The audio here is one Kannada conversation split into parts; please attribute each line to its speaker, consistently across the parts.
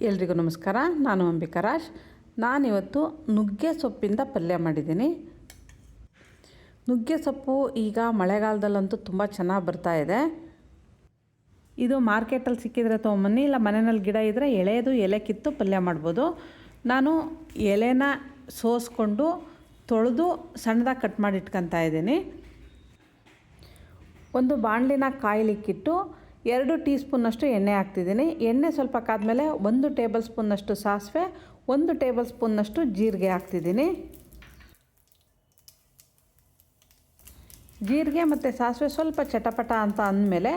Speaker 1: ಎಲ್ರಿಗೂ ನಮಸ್ಕಾರ. ನಾನು ಅಂಬಿಕಾ ರಾಜ್. ನಾನಿವತ್ತು ನುಗ್ಗೆ ಸೊಪ್ಪಿಂದ ಪಲ್ಯ ಮಾಡಿದ್ದೀನಿ. ನುಗ್ಗೆ ಸೊಪ್ಪು ಈಗ ಮಳೆಗಾಲದಲ್ಲಂತೂ ತುಂಬ ಚೆನ್ನಾಗಿ ಬರ್ತಾಯಿದೆ. ಇದು ಮಾರ್ಕೆಟಲ್ಲಿ ಸಿಕ್ಕಿದರೆ ತೊಗೊಂಬನ್ನಿ, ಇಲ್ಲ ಮನೆಯಲ್ಲಿ ಗಿಡ ಇದ್ದರೆ ಎಳೆದು ಎಲೆ ಕಿತ್ತು ಪಲ್ಯ ಮಾಡ್ಬೋದು. ನಾನು ಎಲೆನ ಸೋಸ್ಕೊಂಡು ತೊಳೆದು ಸಣ್ಣದಾಗಿ ಕಟ್ ಮಾಡಿ ಇಟ್ಕೊತಾ ಇದ್ದೀನಿ. ಒಂದು ಬಾಣಲಿನ ಕಾಯಲಿಕ್ಕಿಟ್ಟು 2 ಟೀ ಸ್ಪೂನ್ನಷ್ಟು ಎಣ್ಣೆ ಹಾಕ್ತಿದ್ದೀನಿ. ಎಣ್ಣೆ ಸ್ವಲ್ಪ ಕಾದ್ಮೇಲೆ 1 ಟೇಬಲ್ ಸ್ಪೂನ್ನಷ್ಟು ಸಾಸಿವೆ, 1 ಟೇಬಲ್ ಸ್ಪೂನ್ನಷ್ಟು ಜೀರಿಗೆ ಹಾಕ್ತಿದ್ದೀನಿ. ಜೀರಿಗೆ ಮತ್ತು ಸಾಸಿವೆ ಸ್ವಲ್ಪ ಚಟಪಟ ಅಂತ ಅಂದಮೇಲೆ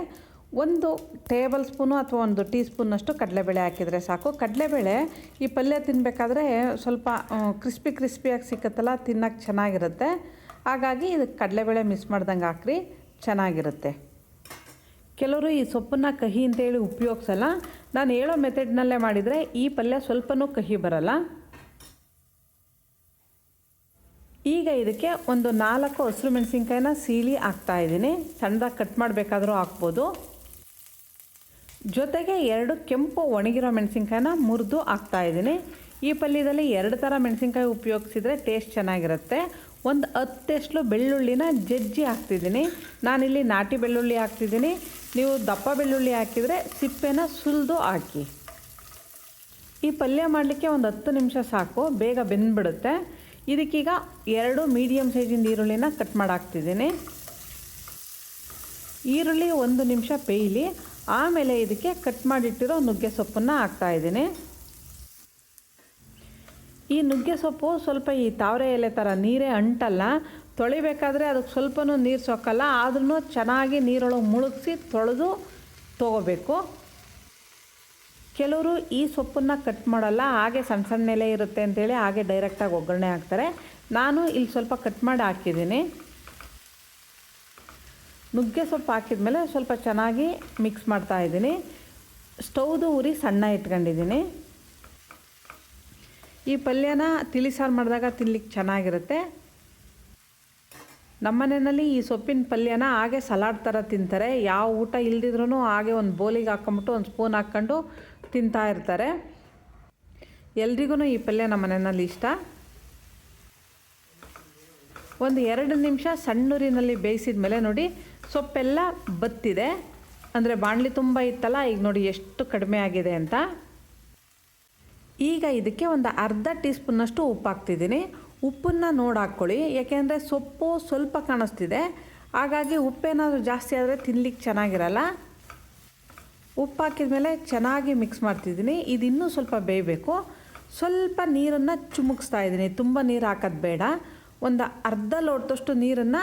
Speaker 1: 1 ಟೇಬಲ್ ಸ್ಪೂನು ಅಥವಾ 1 ಟೀ ಸ್ಪೂನ್ನಷ್ಟು ಕಡಲೆಬೇಳೆ ಹಾಕಿದರೆ ಸಾಕು. ಕಡಲೆಬೇಳೆ ಈ ಪಲ್ಯ ತಿನ್ನಬೇಕಾದ್ರೆ ಸ್ವಲ್ಪ ಕ್ರಿಸ್ಪಿಯಾಗಿ ಸಿಕ್ಕತ್ತಲ್ಲ, ತಿನ್ನೋಕ್ಕೆ ಚೆನ್ನಾಗಿರುತ್ತೆ. ಹಾಗಾಗಿ ಇದಕ್ಕೆ ಕಡಲೆಬೇಳೆ ಮಿಸ್ ಮಾಡ್ದಂಗೆ ಹಾಕ್ರಿ, ಚೆನ್ನಾಗಿರುತ್ತೆ. ಕೆಲವರು ಈ ಸೊಪ್ಪನ್ನು ಕಹಿ ಅಂತೇಳಿ ಉಪಯೋಗಿಸಲ್ಲ. ನಾನು ಹೇಳೋ ಮೆಥಡ್ನಲ್ಲೇ ಮಾಡಿದರೆ ಈ ಪಲ್ಯ ಸ್ವಲ್ಪನೂ ಕಹಿ ಬರಲ್ಲ. ಈಗ ಇದಕ್ಕೆ ಒಂದು 4 ಹಸಿರು ಮೆಣಸಿನ್ಕಾಯಿನ ಸೀಳಿ ಹಾಕ್ತಾಯಿದ್ದೀನಿ. ಸಣ್ಣದಾಗಿ ಕಟ್ ಮಾಡಬೇಕಾದ್ರೂ ಹಾಕ್ಬೋದು. ಜೊತೆಗೆ 2 ಕೆಂಪು ಒಣಗಿರೋ ಮೆಣಸಿನ್ಕಾಯಿನ ಮುರಿದು ಹಾಕ್ತಾಯಿದ್ದೀನಿ. ಈ ಪಲ್ಯದಲ್ಲಿ 2 ಥರ ಮೆಣಸಿನ್ಕಾಯಿ ಉಪಯೋಗಿಸಿದರೆ ಟೇಸ್ಟ್ ಚೆನ್ನಾಗಿರುತ್ತೆ. ಒಂದು 10 ಎಸ್ಲು ಬೆಳ್ಳುಳ್ಳಿನ ಜಜ್ಜಿ ಹಾಕ್ತಿದ್ದೀನಿ. ನಾನಿಲ್ಲಿ ನಾಟಿ ಬೆಳ್ಳುಳ್ಳಿ ಹಾಕ್ತಿದ್ದೀನಿ. ನೀವು ದಪ್ಪ ಬೆಳ್ಳುಳ್ಳಿ ಹಾಕಿದರೆ ಸಿಪ್ಪೆನ ಸುಲಿದು ಹಾಕಿ. ಈ ಪಲ್ಯ ಮಾಡಲಿಕ್ಕೆ ಒಂದು 10 ನಿಮಿಷ ಸಾಕು, ಬೇಗ ಬೆಂದ್ಬಿಡುತ್ತೆ. ಇದಕ್ಕೀಗ 2 ಮೀಡಿಯಮ್ ಸೈಜಿಂದ ಈರುಳ್ಳಿನ ಕಟ್ ಮಾಡಿ ಹಾಕ್ತಿದ್ದೀನಿ. ಈರುಳ್ಳಿ 1 ನಿಮಿಷ ಬೇಯಲಿ, ಆಮೇಲೆ ಇದಕ್ಕೆ ಕಟ್ ಮಾಡಿಟ್ಟಿರೋ ನುಗ್ಗೆ ಸೊಪ್ಪನ್ನು ಹಾಕ್ತಾಯಿದ್ದೀನಿ. ಈ ನುಗ್ಗೆ ಸೊಪ್ಪು ಸ್ವಲ್ಪ ಈ ತಾವರೆ ಎಲೆ ಥರ ನೀರೇ ಅಂಟಲ್ಲ. ತೊಳಿಬೇಕಾದ್ರೆ ಅದಕ್ಕೆ ಸ್ವಲ್ಪನೂ ನೀರು ಸೊಕ್ಕಲ್ಲ. ಆದ್ರೂ ಚೆನ್ನಾಗಿ ನೀರೊಳಗೆ ಮುಳುಗಿಸಿ ತೊಳೆದು ತೊಗೋಬೇಕು. ಕೆಲವರು ಈ ಸೊಪ್ಪನ್ನು ಕಟ್ ಮಾಡಲ್ಲ, ಹಾಗೆ ಸಣ್ಣ ಸಣ್ಣ ಎಲೆ ಇರುತ್ತೆ ಅಂತೇಳಿ ಹಾಗೆ ಡೈರೆಕ್ಟಾಗಿ ಒಗ್ಗರಣೆ ಹಾಕ್ತಾರೆ. ನಾನು ಇಲ್ಲಿ ಸ್ವಲ್ಪ ಕಟ್ ಮಾಡಿ ಹಾಕಿದ್ದೀನಿ. ನುಗ್ಗೆ ಸೊಪ್ಪು ಹಾಕಿದ್ಮೇಲೆ ಸ್ವಲ್ಪ ಚೆನ್ನಾಗಿ ಮಿಕ್ಸ್ ಮಾಡ್ತಾಯಿದ್ದೀನಿ. ಸ್ಟೌದು ಉರಿ ಸಣ್ಣ ಇಟ್ಕೊಂಡಿದ್ದೀನಿ. ಈ ಪಲ್ಯನ ತಿಳಿಸಾರು ಮಾಡಿದಾಗ ತಿನ್ಲಿಕ್ಕೆ ಚೆನ್ನಾಗಿರುತ್ತೆ. ನಮ್ಮನೆಯಲ್ಲಿ ಈ ಸೊಪ್ಪಿನ ಪಲ್ಯನ ಹಾಗೆ ಸಲಾಡ್ ಥರ ತಿಂತಾರೆ. ಯಾವ ಊಟ ಇಲ್ದಿದ್ರೂ ಹಾಗೆ ಒಂದು ಬೋಲಿಗೆ ಹಾಕ್ಕೊಂಬಿಟ್ಟು ಒಂದು ಸ್ಪೂನ್ ಹಾಕ್ಕೊಂಡು ತಿಂತಾ ಇರ್ತಾರೆ. ಎಲ್ರಿಗೂ ಈ ಪಲ್ಯ ನಮ್ಮ ಮನೆಯಲ್ಲಿ ಇಷ್ಟ. ಒಂದು 2 ನಿಮಿಷ ಸಣ್ಣೂರಿನಲ್ಲಿ ಬೇಯಿಸಿದ ಮೇಲೆ ನೋಡಿ ಸೊಪ್ಪೆಲ್ಲ ಬತ್ತಿದೆ. ಅಂದರೆ ಬಾಣಲಿ ತುಂಬ ಇತ್ತಲ್ಲ, ಈಗ ನೋಡಿ ಎಷ್ಟು ಕಡಿಮೆ ಆಗಿದೆ ಅಂತ. ಈಗ ಇದಕ್ಕೆ ಒಂದು ಅರ್ಧ ಟೀ ಸ್ಪೂನ್ನಷ್ಟು ಉಪ್ಪು ಹಾಕ್ತಿದ್ದೀನಿ. ಉಪ್ಪನ್ನು ನೋಡಿ ಹಾಕ್ಕೊಳ್ಳಿ, ಯಾಕೆಂದರೆ ಸೊಪ್ಪು ಸ್ವಲ್ಪ ಕಾಣಿಸ್ತಿದೆ. ಹಾಗಾಗಿ ಉಪ್ಪೇನಾದರೂ ಜಾಸ್ತಿ ಆದರೆ ತಿನ್ಲಿಕ್ಕೆ ಚೆನ್ನಾಗಿರಲ್ಲ. ಉಪ್ಪು ಹಾಕಿದ ಮೇಲೆ ಚೆನ್ನಾಗಿ ಮಿಕ್ಸ್ ಮಾಡ್ತಿದ್ದೀನಿ. ಇದು ಇನ್ನೂ ಸ್ವಲ್ಪ ಬೇಯಬೇಕು. ಸ್ವಲ್ಪ ನೀರನ್ನು ಚುಮುಕ್ಸ್ತಾ ಇದ್ದೀನಿ. ತುಂಬ ನೀರು ಹಾಕೋದು ಬೇಡ. ಒಂದು ಅರ್ಧ ಲೋಟದಷ್ಟು ನೀರನ್ನು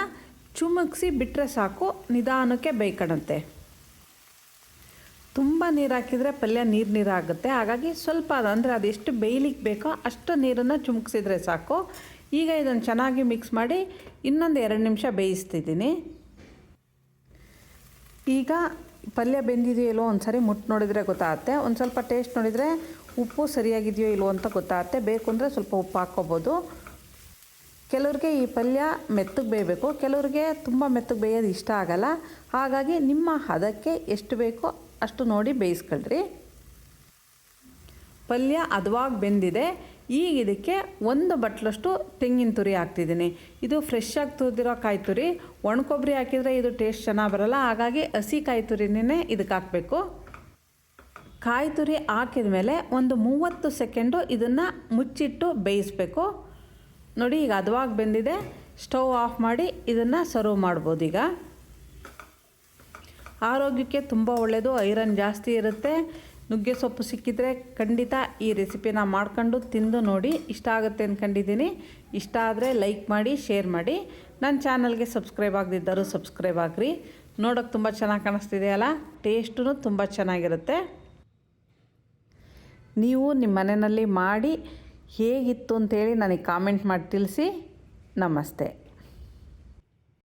Speaker 1: ಚುಮುಕ್ಸಿ ಬಿಟ್ಟರೆ ಸಾಕು, ನಿಧಾನಕ್ಕೆ ಬೇಯ್ಕೊಳ್ಳುತ್ತೆ. ತುಂಬ ನೀರು ಹಾಕಿದರೆ ಪಲ್ಯ ನೀರು ಆಗುತ್ತೆ. ಹಾಗಾಗಿ ಸ್ವಲ್ಪ ಅಂದರೆ ಅದೆಷ್ಟು ಬೇಯಲಿಕ್ಕೆ ಬೇಕೋ ಅಷ್ಟು ನೀರನ್ನು ಚುಮುಕ್ಸಿದ್ರೆ ಸಾಕು. ಈಗ ಇದನ್ನು ಚೆನ್ನಾಗಿ ಮಿಕ್ಸ್ ಮಾಡಿ ಇನ್ನೊಂದು 2 ನಿಮಿಷ ಬೇಯಿಸ್ತಿದ್ದೀನಿ. ಈಗ ಪಲ್ಯ ಬೆಂದಿದೆಯೋ ಇಲ್ವೋ ಒಂದು ಸರಿ ಮುಟ್ಟು ನೋಡಿದರೆ ಗೊತ್ತಾಗುತ್ತೆ. ಒಂದು ಸ್ವಲ್ಪ ಟೇಸ್ಟ್ ನೋಡಿದರೆ ಉಪ್ಪು ಸರಿಯಾಗಿದೆಯೋ ಇಲ್ವೋ ಅಂತ ಗೊತ್ತಾಗುತ್ತೆ. ಬೇಕು ಅಂದರೆ ಸ್ವಲ್ಪ ಉಪ್ಪು ಹಾಕ್ಕೋಬೋದು. ಕೆಲವ್ರಿಗೆ ಈ ಪಲ್ಯ ಮೆತ್ತಗೆ ಬೇಯಬೇಕು, ಕೆಲವ್ರಿಗೆ ತುಂಬ ಮೆತ್ತಗೆ ಬೇಯೋದು ಇಷ್ಟ ಆಗಲ್ಲ. ಹಾಗಾಗಿ ನಿಮ್ಮ ಹದಕ್ಕೆ ಎಷ್ಟು ಬೇಕೋ ಅಷ್ಟು ನೋಡಿ ಬೇಯಿಸ್ಕೊಳ್ರಿ. ಪಲ್ಯ ಹದವಾಗಿ ಬೆಂದಿದೆ. ಈಗ ಇದಕ್ಕೆ 1 ಬಟ್ಲಷ್ಟು ತೆಂಗಿನ ತುರಿ ಹಾಕ್ತಿದ್ದೀನಿ. ಇದು ಫ್ರೆಶ್ ಆಗಿ ತುರಿದಿರೋ ಕಾಯಿ ತುರಿ. ಒಣಕೊಬ್ಬರಿ ಹಾಕಿದರೆ ಇದು ಟೇಸ್ಟ್ ಚೆನ್ನಾಗಿ ಬರೋಲ್ಲ. ಹಾಗಾಗಿ ಹಸಿ ಕಾಯಿ ತುರಿನೇ ಇದಕ್ಕೆ ಹಾಕಬೇಕು. ಕಾಯಿ ತುರಿ ಹಾಕಿದ ಮೇಲೆ ಒಂದು 30 ಸೆಕೆಂಡು ಇದನ್ನು ಮುಚ್ಚಿಟ್ಟು ಬೇಯಿಸಬೇಕು. ನೋಡಿ ಈಗ ಹದವಾಗಿ ಬೆಂದಿದೆ. ಸ್ಟವ್ ಆಫ್ ಮಾಡಿ ಇದನ್ನು ಸರ್ವ್ ಮಾಡ್ಬೋದು. ಈಗ ಆರೋಗ್ಯಕ್ಕೆ ತುಂಬ ಒಳ್ಳೆಯದು, ಐರನ್ ಜಾಸ್ತಿ ಇರುತ್ತೆ. ನುಗ್ಗೆ ಸೊಪ್ಪು ಸಿಕ್ಕಿದರೆ ಖಂಡಿತ ಈ ರೆಸಿಪಿನ ಮಾಡ್ಕೊಂಡು ತಿಂದು ನೋಡಿ. ಇಷ್ಟ ಆಗುತ್ತೆ ಅಂದ್ಕೊಂಡಿದ್ದೀನಿ. ಇಷ್ಟ ಆದರೆ ಲೈಕ್ ಮಾಡಿ, ಶೇರ್ ಮಾಡಿ. ನನ್ನ ಚಾನಲ್ಗೆ ಸಬ್ಸ್ಕ್ರೈಬ್ ಆಗದಿದ್ದರೂ ಸಬ್ಸ್ಕ್ರೈಬ್ ಆಗಿರಿ. ನೋಡೋಕ್ಕೆ ತುಂಬ ಚೆನ್ನಾಗಿ ಕಾಣಿಸ್ತಿದೆಯಲ್ಲ, ಟೇಸ್ಟೂ ತುಂಬ ಚೆನ್ನಾಗಿರುತ್ತೆ. ನೀವು ನಿಮ್ಮ ಮನೆಯಲ್ಲಿ ಮಾಡಿ ಹೇಗಿತ್ತು ಅಂತೇಳಿ ನನಗೆ ಕಾಮೆಂಟ್ ಮಾಡಿ ತಿಳಿಸಿ. ನಮಸ್ತೆ.